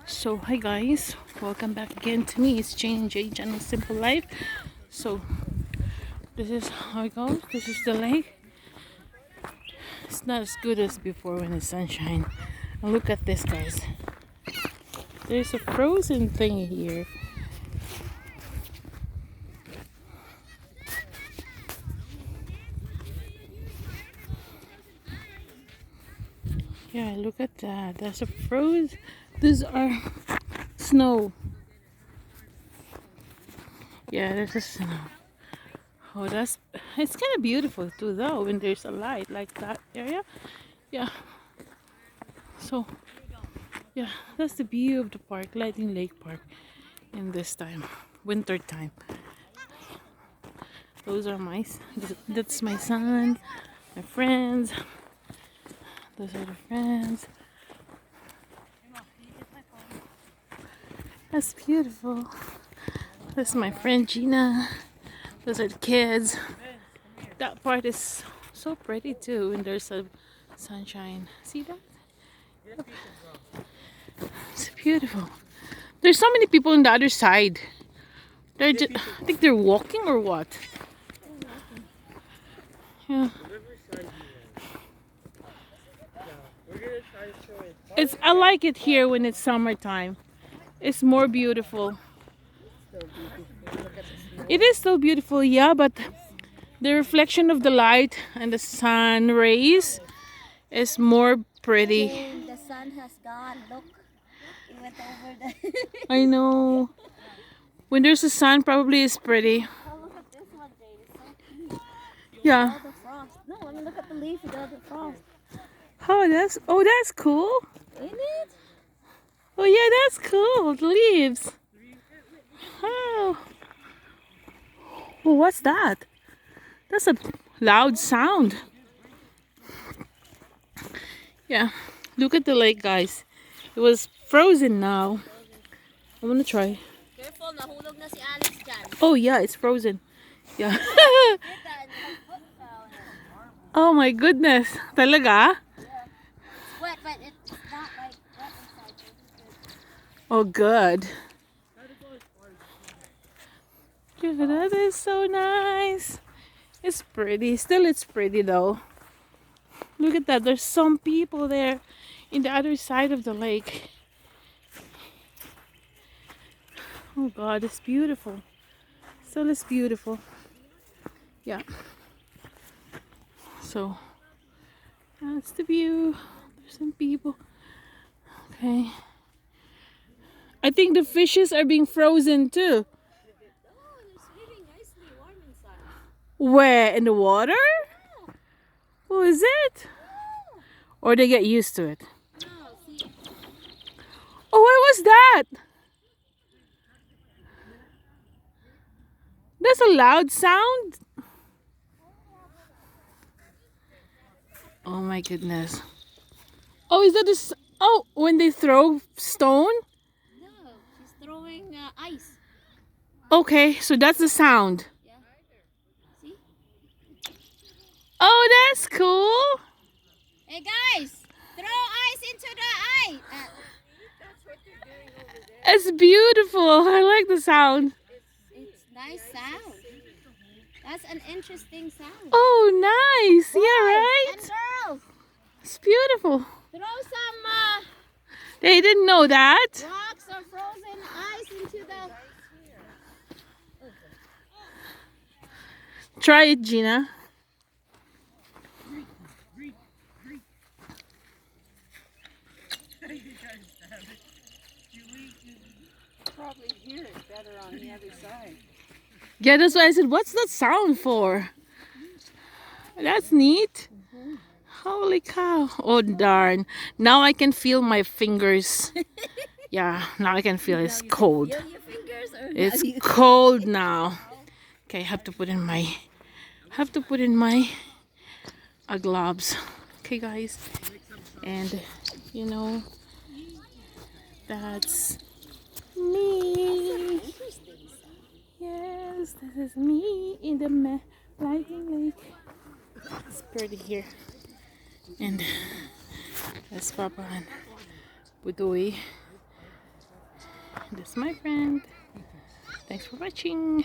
So hi guys, welcome back again to me. It's Jane and J Channel Simple Life. So this is how it goes. This is the lake. It's not as good as before when it's sunshine. And look at this, guys. There's a frozen thing here. Yeah, look at that. There's a froze. These are snow. Yeah, there's a snow. Oh, it's kind of beautiful too, though, when there's a light like that area. Yeah. So yeah, that's the view of the park, Lightning Lake Park, in this time, winter time. Those are that's my son, my friends. Those are the friends. That's beautiful. That's my friend Gina. Those are the kids. That part is so pretty too when there's a sunshine. See that? It's beautiful. There's so many people on the other side. I think they're walking or what? Yeah. I like it here when it's summertime. It's more beautiful. It is still beautiful, yeah, but the reflection of the light and the sun rays is more pretty. The sun has gone. Look, it went over the. I know. When there's a sun, probably it's pretty. Oh, look at this one, Jade. It's so cute. Yeah. All the frost. No, I mean look at the leaf with all the frost. That's cool. Ain't it? Oh yeah, that's cool. The leaves. Oh. Oh, what's that? That's a loud sound. Yeah. Look at the lake, guys. It was frozen now. I'm gonna try. Careful, nahulog na si Alex dyan. Oh yeah, it's frozen. Yeah. Get that and her foot fell in it. Oh my goodness. Talaga? It's wet, but it's not like wet inside. So it's good. Oh good. Yeah, that is so nice. It's pretty. Still it's pretty though. Look at that. There's some people there in the other side of the lake. Oh God, it's beautiful. Still it's beautiful. Yeah. So that's the view. There's some people. Okay. I think the fishes are being frozen too. Oh, and it's swimming nicely, warm inside. Where? In the water? Oh, is it? Or they get used to it? No, see. Oh, what was that? That's a loud sound. Oh my goodness. Oh, is that oh, when they throw stone? No, she's throwing ice. Okay, so that's the sound. Yeah. See? Oh, that's cool. Hey guys, throw ice into the ice. It's beautiful. I like the sound. It's nice sound. That's an interesting sound. Oh, nice. Yeah, right? And girls, It's beautiful. throw some They didn't know that. rocks or frozen ice into the. Try it, Gina. Probably hear it better on the other side. Yeah, that's why I said, what's that sound for? That's neat. Holy cow. Oh, darn. Now I can feel my fingers. Yeah, now I can feel it's cold. Feel your fingers or It's cold now. Okay, I have to put in my gloves. Okay, guys. And you know, that's me. Yes, this is me in the Lightning Lake. It's pretty here. And that's Papa and Budoy. This is my friend. Thanks for watching.